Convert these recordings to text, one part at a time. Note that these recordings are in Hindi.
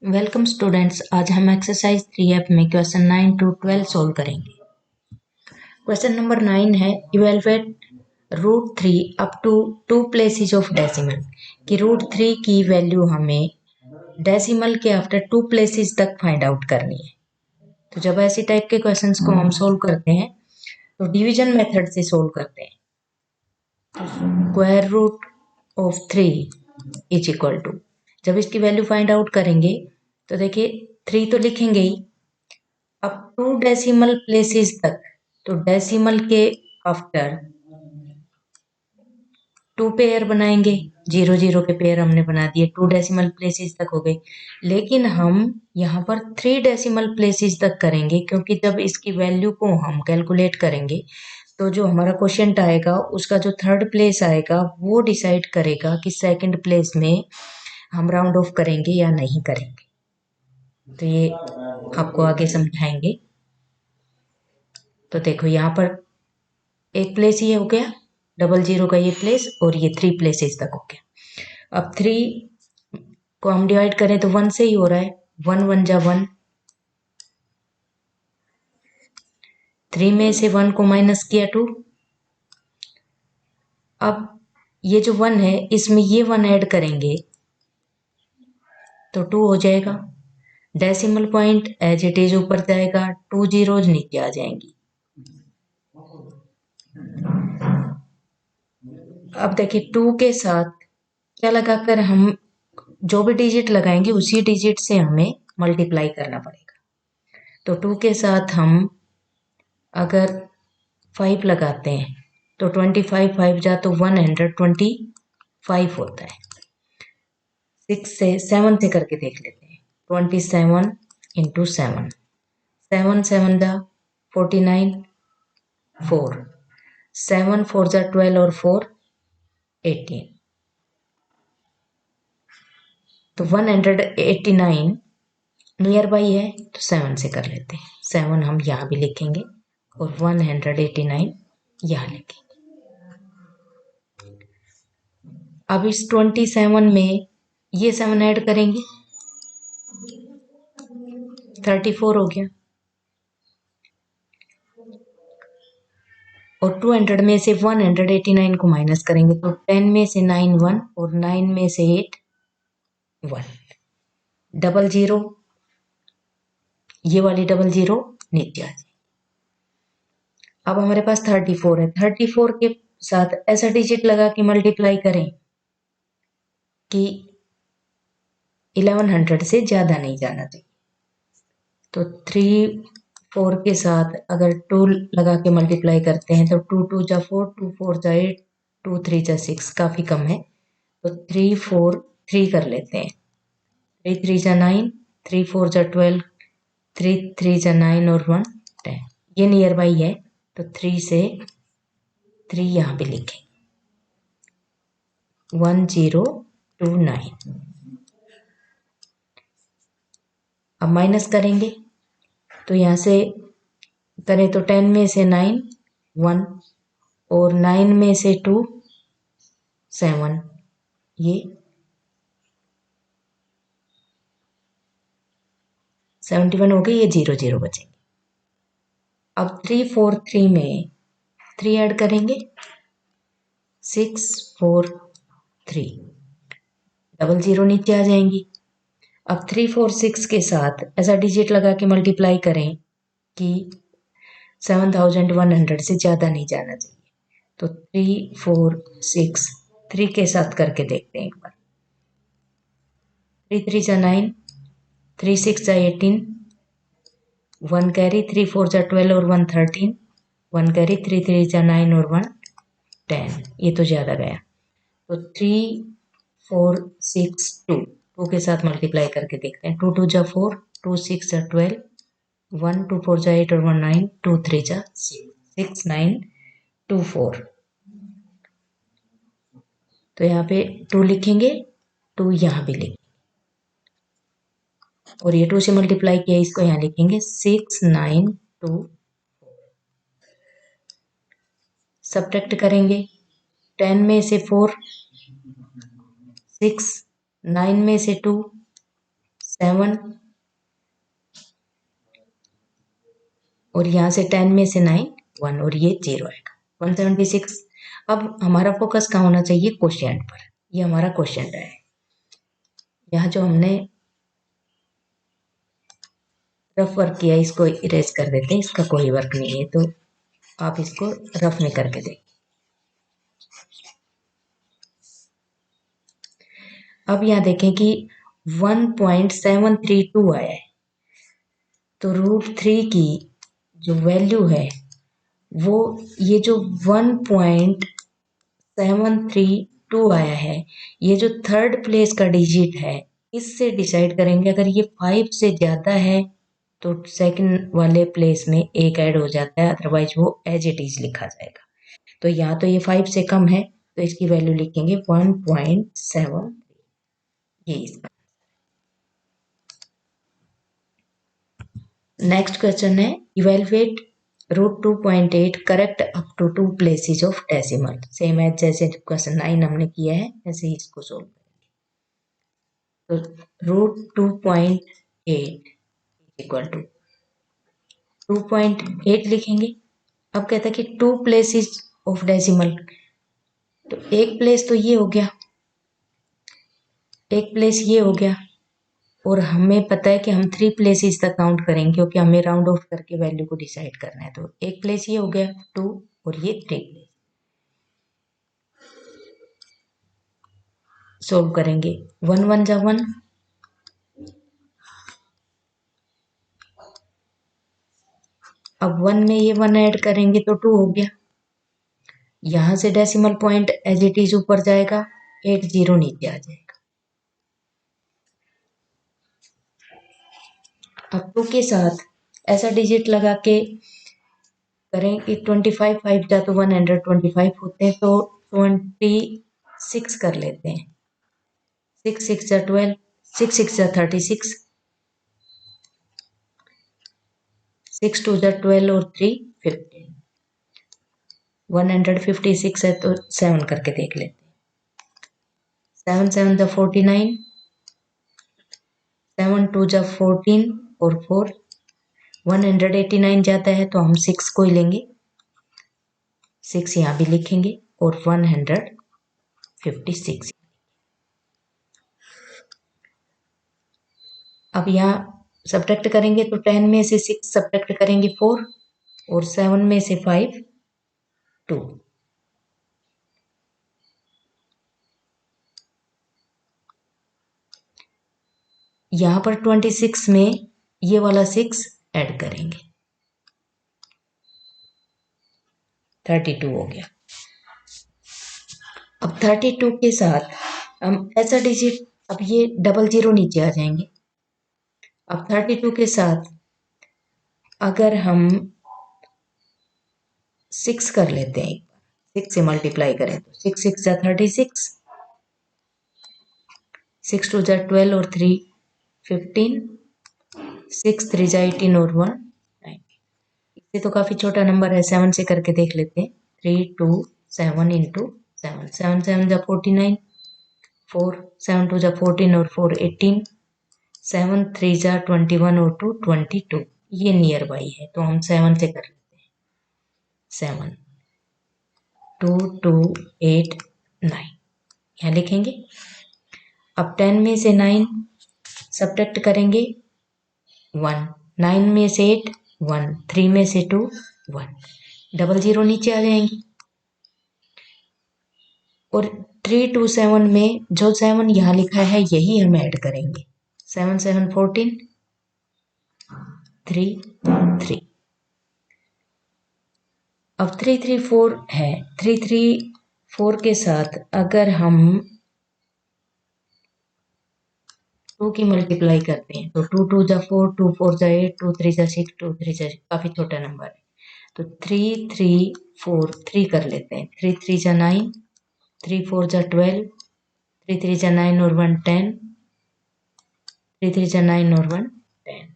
Welcome students. आज हम एक्सरसाइज 3F में क्वेश्चन 9 to 12 सोल्व करेंगे। क्वेश्चन नंबर 9 है evaluate root 3 up to 2 places of decimal. कि रूट 3 की वैल्यू हमें डेसिमल के आफ्टर 2 प्लेसेस तक फाइंड आउट करनी है। तो जब ऐसी टाइप के क्वेश्चंस को हम सोल्व करते हैं तो डिवीजन मेथड से सोल्व करते हैं। Square root of 3 is equal to, जब इसकी वैल्यू फाइंड आउट करेंगे तो देखिए 3 तो लिखेंगे ही, अब 2 डेसिमल प्लेसेस तक, तो डेसिमल के आफ्टर 2 पेयर बनाएंगे। 0 0 के पेयर हमने बना दिए, 2 डेसिमल प्लेसेस तक हो गए। लेकिन हम यहाँ पर 3 डेसिमल प्लेसेस तक करेंगे, क्योंकि जब इसकी वैल्यू को हम कैलकुलेट करेंगे तो जो हमारा क्वेश्चन आएगा उसका जो थर्ड प्लेस आएगा वो डिसाइड करेगा कि सेकंड प्लेस में हम राउंड ऑफ करेंगे या नहीं करेंगे। तो ये आपको आगे समझाएंगे। तो देखो यहाँ पर एक प्लेस ये हो गया, 00 का ये प्लेस, और ये 3 प्लेसेस तक हो गया। अब 3 को हम डिवाइड करें तो 1 से ही हो रहा है, 1 1 जा 1, 3 में से 1 को माइनस किया 2। अब ये जो 1 है इसमें ये 1 ऐड करेंगे तो 2 हो जाएगा। Decimal point as it is ऊपर जाएगा, 2 जीरोज नीचे आ जाएंगी। अब देखिए 2 के साथ क्या लगाकर हम जो भी डिजिट लगाएंगे उसी डिजिट से हमें मल्टीप्लाई करना पड़ेगा। तो 2 के साथ हम अगर 5 लगाते हैं तो 25 5 जा तो 125 होता है। 6 से 7 से करके देख लेते हैं। 27 इंटू 7, 7 7 जा 49, 4 7 4 जा 12 और 4 18, तो 189 नियर बाई है तो 7 से कर लेते हैं। 7 हम यहाँ भी लिखेंगे और 189 यहाँ लिखेंगे। अब इस 27 में ये 7 ऐड करेंगे, 34 हो गया। और 200 में से 189 को माइनस करेंगे तो 10 में से 9 1 और 9 में से 8 1, 00, ये वाली 00 नीचे आ जाए। अब हमारे पास 34 है, 34 के साथ ऐसा डिजिट लगा के मल्टीप्लाई करें कि 1100 से ज्यादा नहीं जाना चाहिए। तो 3 4 के साथ अगर 2 लगा के मल्टीप्लाई करते हैं तो 2 2 जा 4, 2 4 जा 8, 2 3 जा 6, काफी कम है तो 3 4 3 कर लेते हैं। 3 3 जा 9, 3 4 जा 12, 3 3 जा 9 और 1 10, ये नियर बाई है तो 3 से 3 यहाँ पे लिखें, 1029। अब माइनस करेंगे तो यहाँ से करें तो 10 में से 9 1 और 9 में से 2 7, ये 71 हो गई, ये 0 0 बचेंगे। अब 3 4 3 में 3 ऐड करेंगे, 6 4 3, 00 नीचे आ जाएंगी। अब 3 4 6 के साथ ऐसा डिजिट लगा के मल्टीप्लाई करें कि 7100 से ज़्यादा नहीं जाना चाहिए। तो 3 4 6 3 के साथ करके देखते हैं एक बार। 3 3 जा 9, 3 6 जा 18, 1 कैरी, 3 4 जा 12 और 1 13, 1 कैरी, 3 3 जा 9 और 1 10, ये तो ज़्यादा गया। तो 3 4 6 2 के साथ मल्टीप्लाई करके देखते हैं। 2 2 जा 4, 2 6 जा 12, 1 2 4 जा 8 और 1 9, 2 3 जा 6 6 9 2 4, तो यहाँ पे 2 लिखेंगे, 2 यहाँ भी लिखेंगे और ये 2 से मल्टीप्लाई किया, इसको यहाँ लिखेंगे 6 9 2। सब्ट्रैक्ट करेंगे, 10 में से 4 6, 9 में से 2 7 और यहाँ से 10 में से 9 1 और ये 0 आएगा 176। अब हमारा फोकस कहाँ होना चाहिए? क्वोशिएंट पर। ये हमारा क्वोशिएंट है। यहाँ जो हमने रफ वर्क किया इसको इरेज कर देते हैं, इसका कोई वर्क नहीं है, तो आप इसको रफ में करके दें। अब यहाँ देखें कि 1.732 आया है, तो √3 की जो वैल्यू है वो ये जो 1.732 आया है, ये जो थर्ड प्लेस का डिजिट है इससे डिसाइड करेंगे। अगर ये 5 से ज़्यादा है तो सेकंड वाले प्लेस में एक ऐड हो जाता है, अदरवाइज वो एज इट इज लिखा जाएगा। तो यहाँ तो ये 5 से कम है तो इसकी वैल्यू लिखेंगे 1.7, ये इसका। नेक्स्ट क्वेश्चन है evaluate √2.8 correct up to 2 places of decimal. Same है जैसे क्वेश्चन 9 हमने किया है ऐसे ही इसको सोल्व करेंगे। तो √2.8 इक्वल टू 2.8 लिखेंगे। अब कहता है कि 2 प्लेसेस ऑफ डेसिमल, तो एक प्लेस तो ये हो गया, एक प्लेस ये हो गया, और हमें पता है कि हम 3 प्लेसेस तक काउंट करेंगे क्योंकि हमें राउंड ऑफ करके वैल्यू को डिसाइड करना है। तो एक प्लेस ये हो गया 2 और ये 3 प्लेस। सोल्व करेंगे 1 1 जा 1, अब 1 में ये 1 ऐड करेंगे तो 2 हो गया। यहां से decimal point as it is ऊपर जाएगा, एक 0 नीचे आ जाएगा। अब 2 के साथ ऐसा डिजिट लगा के करें कि 25 5 जा तो 125 होते हैं, तो 26 कर लेते हैं। 6 6 जा 12, 6 6 जा 36, 6 2 जा 12 और 3 15। 156 है तो 7 करके देख लेते हैं। 7 7 जा 49, 7 2 जा 14 और 4 189 जाता है तो हम 6 को ही लेंगे, 6 यहाँ भी लिखेंगे और 156। अब यहाँ सब्ट्रैक्ट करेंगे तो 10 में से 6 सब्ट्रैक्ट करेंगे 4 और 7 में से 5 2। यहाँ पर 26 में ये वाला 6 ऐड करेंगे, 32 हो गया। अब 32 के साथ हम ऐसा डिजिट, अब ये डबल 0 नीचे आ जाएंगे। अब 32 के साथ अगर हम 6 कर लेते हैं, 6 से मल्टीप्लाई करें तो 6 6 जा 36, 6 2 जा 12 और 3 15, 6 3 जा 18 और 1 9। इससे तो काफ़ी छोटा नंबर है, 7 से करके देख लेते हैं। 3 2 7 इंटू 7, 7 7 जा 49, 4 7 2 जा 14 और 4 18, 7 3 जा 21 और 2 22। ये नियर बाई है तो हम 7 से कर लेते हैं। 7 2 2 8 9 यहाँ लिखेंगे। अब 10 में से 9 सब्ट्रैक्ट करेंगे 1, 9 में से 8 1, 3 में से 2 1, डबल 0 नीचे आ जाएंगी। और 3 2 7 में जो 7 यहाँ लिखा है यही हम ऐड करेंगे। 7 7 14 3 3। अब 3 3 4 है, 3 3 4 के साथ अगर हम 2 की मल्टीप्लाई करते हैं तो 2 2 जा 4, 2 4 जा 8, 2 3 जा 6, 2 3 जा, काफ़ी छोटा नंबर है तो 3 3 4 3 कर लेते हैं। 3 3 जा 9, 3 4 जा 12, 3 3 जा 9 और 1 10, 3 3 जा 9 और 1 10।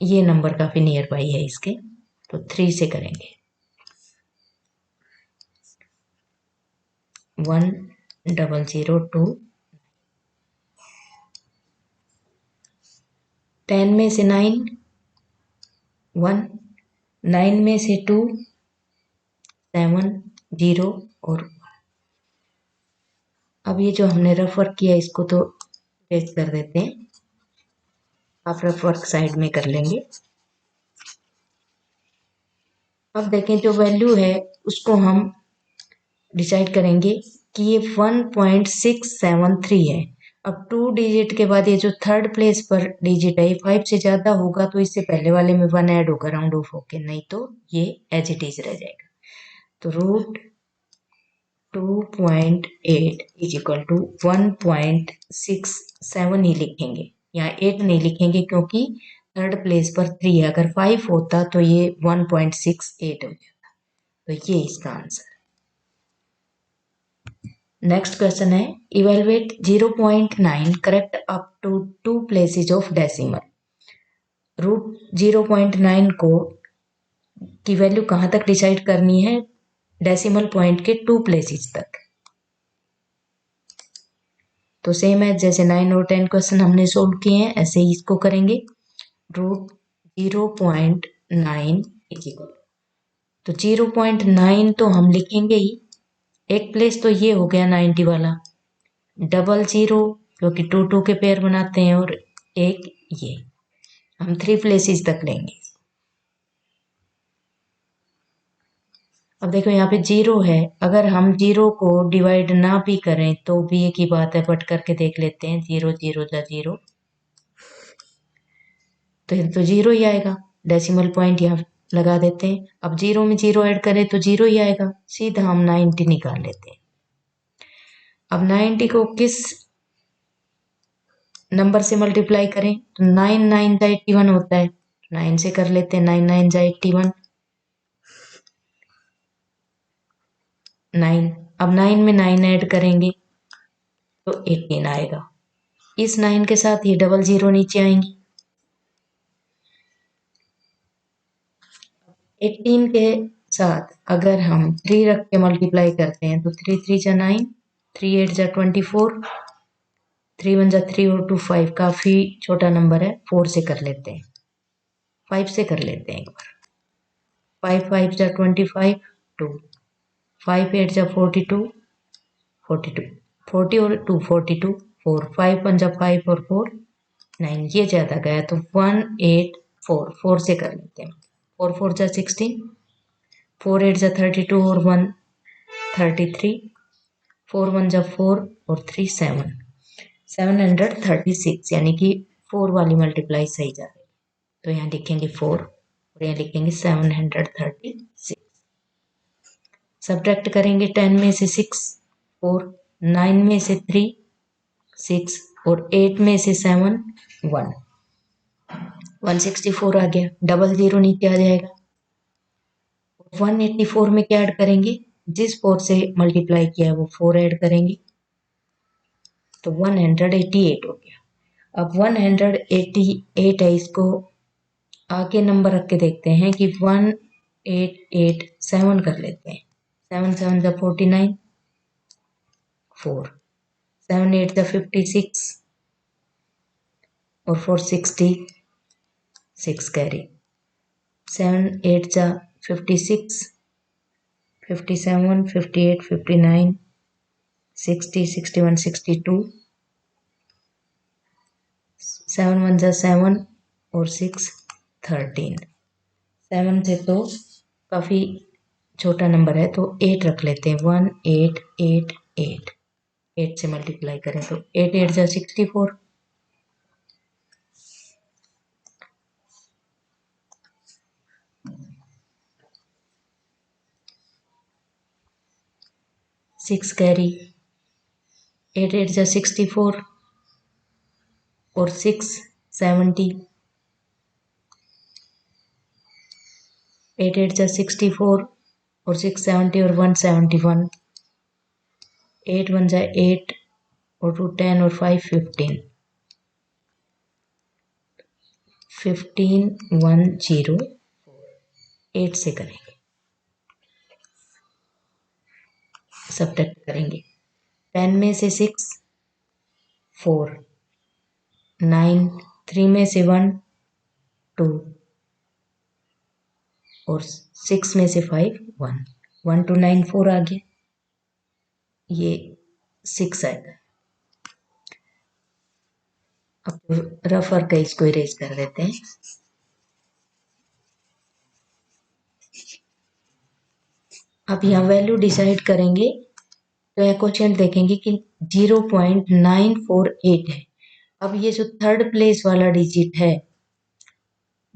ये नंबर काफ़ी नियर बाई है इसके, तो 3 से करेंगे। 1002। 10 में से 9 1, 9 में से 2 7 0 और अब ये जो हमने रफ वर्क किया इसको तो टेस्ट कर देते हैं। आप रफ वर्क साइड में कर लेंगे। अब देखें जो वैल्यू है उसको हम डिसाइड करेंगे कि ये 1.673 है। अब 2 डिजिट के बाद ये जो थर्ड प्लेस पर डिजिट है 5 से ज़्यादा होगा तो इससे पहले वाले में 1 ऐड होगा राउंड ऑफ होके, नहीं तो ये एज इट इज रह जाएगा। तो रूट 2.8 इज इक्वल टू 1.67 ही लिखेंगे, यहाँ 8 नहीं लिखेंगे क्योंकि थर्ड प्लेस पर 3 है। अगर 5 होता तो ये 1.68 हो जाता। तो ये इसका आंसर। नेक्स्ट क्वेश्चन है evaluate 0.9 correct up to 2 places of decimal. Root 0.9 को की वैल्यू कहाँ तक डिसाइड करनी है? डेसिमल पॉइंट के 2 प्लेसेस तक। तो सेम है जैसे 9 और 10 क्वेश्चन हमने सोल्व किए हैं ऐसे ही इसको करेंगे। रूट 0.9 इज इक्वल, तो 0.9 तो हम लिखेंगे ही। एक प्लेस तो ये हो गया 90 वाला, डबल जीरो क्योंकि 2 2 के पेयर बनाते हैं, और एक ये हम 3 प्लेसेस तक लेंगे। अब देखो यहाँ पे 0 है, अगर हम 0 को डिवाइड ना भी करें तो भी एक ही बात है, बट करके देख लेते हैं। 0 0 जा 0, तो 0 ही आएगा। डेसिमल पॉइंट यहाँ लगा देते हैं। अब 0 में 0 ऐड करें तो 0 ही आएगा। सीधा हम 90 निकाल लेते हैं। अब 90 को किस नंबर से मल्टीप्लाई करें? तो 9 9 जा 81 होता है, 9 से कर लेते हैं। 9 9 जा 81, 9। अब 9 में 9 ऐड करेंगे तो 18 आएगा। इस 9 के साथ ये डबल जीरो नीचे आएंगी। 18 के साथ अगर हम 3 रख के मल्टीप्लाई करते हैं तो 3 3 जा 9, 3 8 जा 24, 3 1 जा 3 और 2 5, काफ़ी छोटा नंबर है। 4 से कर लेते हैं, 5 से कर लेते हैं एक बार। 5 5 जा 25, 2, 5 8 जा 42, 42, 40 और 2 42, 4, 5 1 जा 5 और 4 9, ये ज़्यादा गया तो 1 8 4, 4 से कर लेते हैं। 4 4 जा 16, 4 8 जा 32 और 1 33, 4 1 जा 4 और 3 7, 736, यानी कि 4 वाली मल्टीप्लाई सही जा रही है। तो यहाँ लिखेंगे 4 और यहाँ लिखेंगे 736। सब्ट्रैक्ट करेंगे 10 में से 6 4, 9 में से 3 6 और 8 में से 7 1, 164 आ गया। डबल जीरो नीचे आ जाएगा। 184 में क्या ऐड करेंगे? जिस 4 से मल्टीप्लाई किया है वो 4 ऐड करेंगे तो 188 हो गया। अब 188 है, इसको आगे नंबर रख के देखते हैं कि 1887 कर लेते हैं। 7 7 जा 49, 4 7 8 जा 56 और 4 66 कैरी। 7 8 जा 56, 57 58 59 60 61 62, 7 1 जा 7 और 6 13। 7 से तो काफ़ी छोटा नंबर है तो 8 रख लेते हैं। 1 8 8 8, 8 से मल्टीप्लाई करें तो 8 8 जा 64, 6 कैरी। 8 8 जा 64 और 6 70, 8 8 जा 64 और 6 70 और 171, 8 1 जा 8 और 2 10 और 5 15, 15 1 0, 8 से करेंगे। सब्ट्रैक्ट करेंगे 10 में से 6 4, 9 3 में से 1 2 और 6 में से 5 1, 1 2 9 4 आ गया, ये 6 आएगा। अब रफ करके इसको इरेज कर देते हैं। अब यहाँ वैल्यू डिसाइड करेंगे तो यह क्वेश्चन देखेंगे कि 0.948 है। अब ये जो थर्ड प्लेस वाला डिजिट है,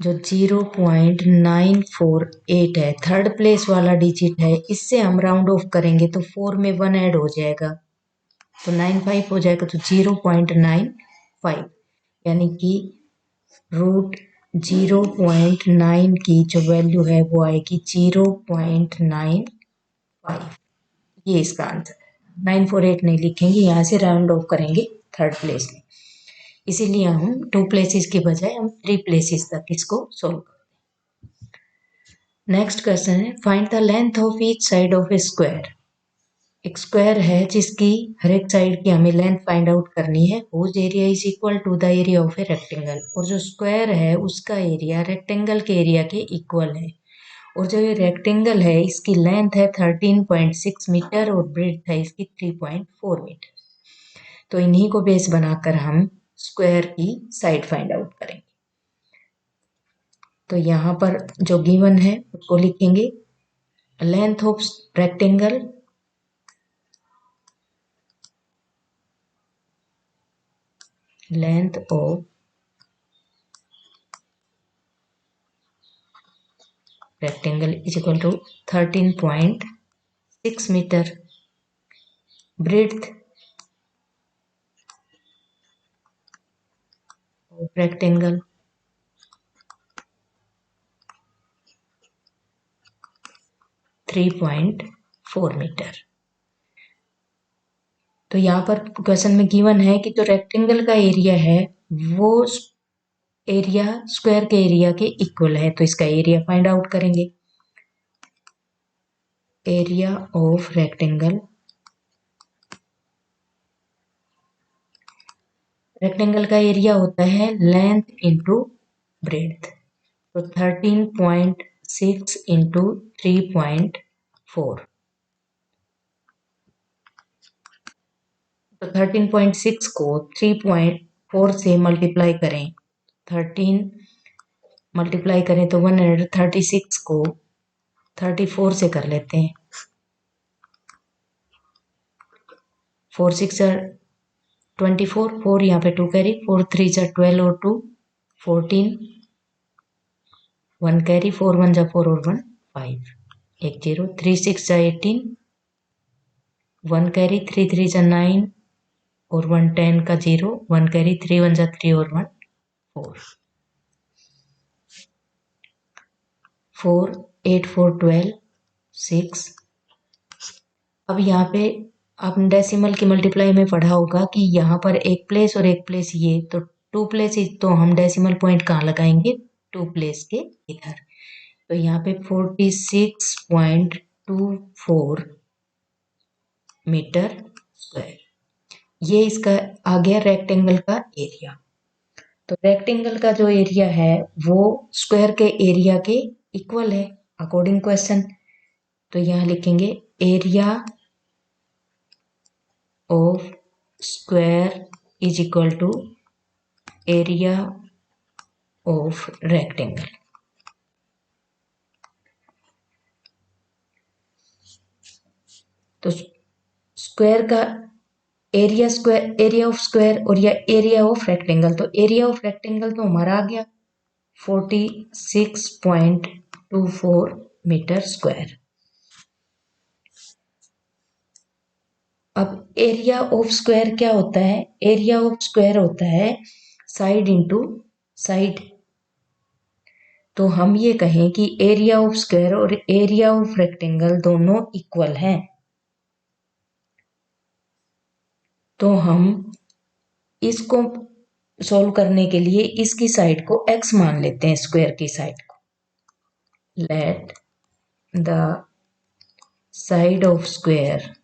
जो 0.948 है, थर्ड प्लेस वाला डिजिट है, इससे हम राउंड ऑफ करेंगे तो 4 में 1 ऐड हो जाएगा तो 95 हो जाएगा, तो 0.95 यानी कि √0.9 की जो वैल्यू है वो आएगी 0.95। ये इसका आंसर है। 948 नहीं लिखेंगे, यहाँ से राउंड ऑफ करेंगे थर्ड प्लेस में, इसीलिए हम 2 प्लेसेस के बजाय हम 3 प्लेसेस तक इसको सोल्व करते हैं। नेक्स्ट क्वेश्चन है, find the length of each side of A square. एक स्क्वायर है जिसकी हर एक साइड की हमें लेंथ फाइंड आउट करनी है। Whose area is equal to the area of a rectangle, और जो स्क्वायर है उसका एरिया रेक्टेंगल के एरिया के इक्वल है। और जो ये रेक्टेंगल है इसकी लेंथ है 13.6 मीटर और ब्रेड्थ है इसकी 3.4 मीटर। तो इन्हीं को बेस बनाकर हम स्क्वायर की साइड फाइंड आउट करेंगे। तो यहाँ पर जो गिवन है उसको लिखेंगे, length of rectangle length of rectangle is equal to 13.6 meter, breadth of rectangle 3.4 metre. तो यहाँ पर क्वेश्चन में गिवन है कि जो रेक्टेंगल का एरिया है वो एरिया स्क्वायर के एरिया के इक्वल है, तो इसका एरिया फाइंड आउट करेंगे। एरिया ऑफ रेक्टेंगल, रेक्टेंगल का एरिया होता है लेंथ इंटू ब्रेड्थ, तो 13.6 इंटू 3.4, तो 13.6 को 3.4 से मल्टीप्लाई करें, 13 मल्टीप्लाई करें तो 136 को 34 से कर लेते हैं। 4 6 24, 4 यहाँ पे 2 कैरी, 4 3 12 और 2 14, 1 कैरी, 4 1 4 और 1 5, 1 0, 3 6 18, 1 कैरी, 3 3 9 और 1 10 का 0, 1 कैरी, 3 1 3 और 1 4, 4 8 4 12 6। अब यहाँ पे आपने डेसिमल की मल्टीप्लाई में पढ़ा होगा कि यहाँ पर एक प्लेस और एक प्लेस, ये तो 2 प्लेस, तो हम डेसिमल पॉइंट कहाँ लगाएंगे, 2 प्लेस के इधर। तो यहाँ पे 46.24 मीटर स्क्वायर, ये इसका आ गया रेक्टेंगल का एरिया। तो रेक्टेंगल का जो एरिया है वो स्क्वायर के एरिया के इक्वल है अकॉर्डिंग क्वेश्चन। तो यहाँ लिखेंगे area of square is equal to area of rectangle. तो स्क्वायर का area, square area of square और या एरिया ऑफ रेक्टेंगल, तो एरिया ऑफ रेक्टेंगल तो हमारा आ गया 46.24 मीटर स्क्वायर। अब एरिया ऑफ स्क्वायर क्या होता है, एरिया ऑफ स्क्वायर होता है साइड इंटू साइड। तो हम ये कहें कि एरिया ऑफ स्क्वायर और एरिया ऑफ रेक्टेंगल दोनों इक्वल हैं, तो हम इसको सॉल्व करने के लिए इसकी साइड को x मान लेते हैं, स्क्वायर की साइड को। Let the side of square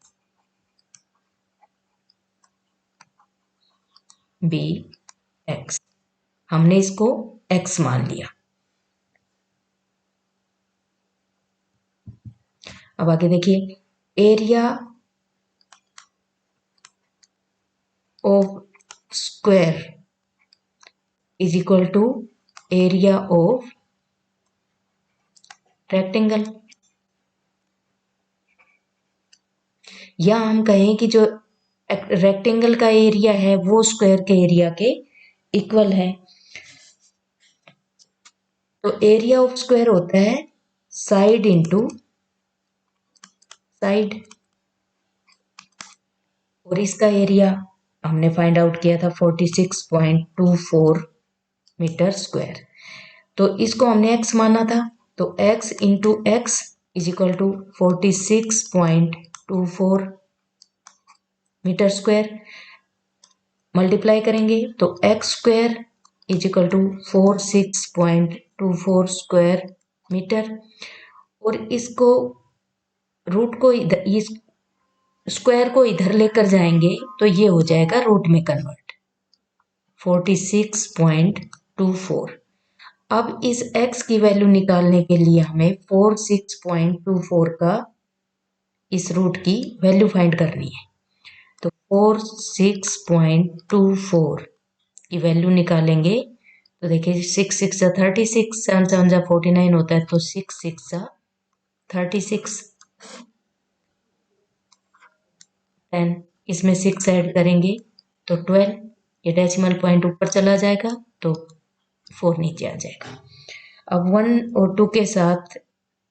be x। हमने इसको x मान लिया। अब आगे देखिए, area of square is equal to area of rectangle, या हम कहें कि जो रेक्टेंगल का एरिया है वो स्क्वायर के एरिया के इक्वल है। तो एरिया ऑफ स्क्वायर होता है साइड इंटू साइड, और इसका एरिया हमने फाइंड आउट किया था 46.24 मीटर स्क्वायर। तो इसको हमने x माना था, तो x into x is equal to 46.24 metre square, multiply करेंगे तो x square is equal to 46.24 square metre, और इसको रूट को इधर, इस स्क्वायर को इधर लेकर जाएंगे तो ये हो जाएगा रूट में कन्वर्ट 46.24। अब इस x की वैल्यू निकालने के लिए हमें 46.24 का इस रूट की वैल्यू फाइंड करनी है। तो 46.24 की वैल्यू निकालेंगे तो देखिए 6 6 जा 36, 7 7 जा 49 होता है, तो 6 6 जा 36, 10 इसमें 6 ऐड करेंगे तो 12, ये डेसिमल पॉइंट ऊपर चला जाएगा तो 4 नीचे आ जाएगा। अब 1 और 2 के साथ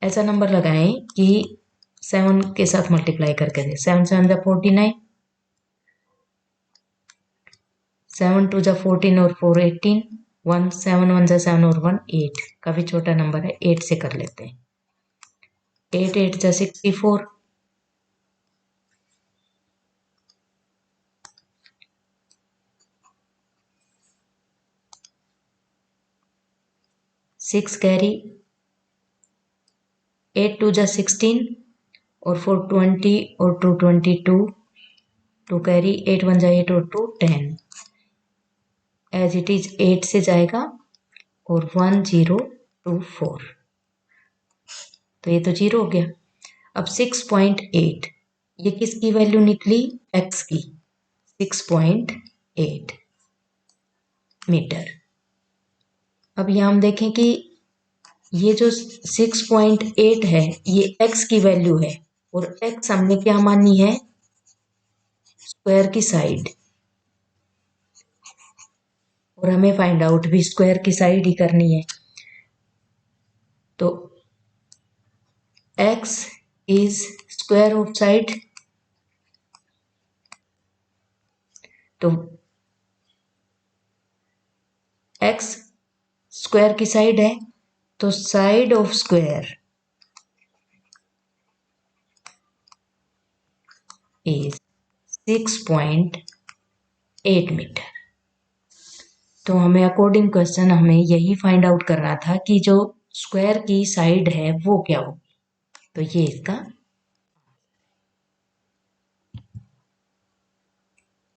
ऐसा नंबर लगाएं कि 7 के साथ मल्टीप्लाई करके दे, 7 7 जा 49, 7 2 जा 14 और 4 18, 1 7 1 जा 7 और 1 8, काफी छोटा नंबर है, 8 से कर लेते हैं, 8 8 जा 64, 6 कैरी, 8 2 जा 16 और 4 20 और 2 22, 2 कैरी, 8 1 जा 8 और 2 10, एज इट इज 8 से जाएगा और 1 0 2 4, तो ये तो 0 हो गया। अब 6.8, ये किसकी वैल्यू निकली, x की, 6.8 मीटर। अब यहाँ हम देखें कि ये जो 6.8 है ये x की वैल्यू है, और x हमने क्या मानी है, स्क्वायर की साइड, और हमें फाइंड आउट भी स्क्वायर की साइड ही करनी है। तो x is square of side, तो x स्क्वायर की साइड है, तो side of square is 6.8 metre. तो हमें अकॉर्डिंग क्वेश्चन हमें यही फाइंड आउट करना था कि जो स्क्वायर की साइड है वो क्या होगी, तो ये इसका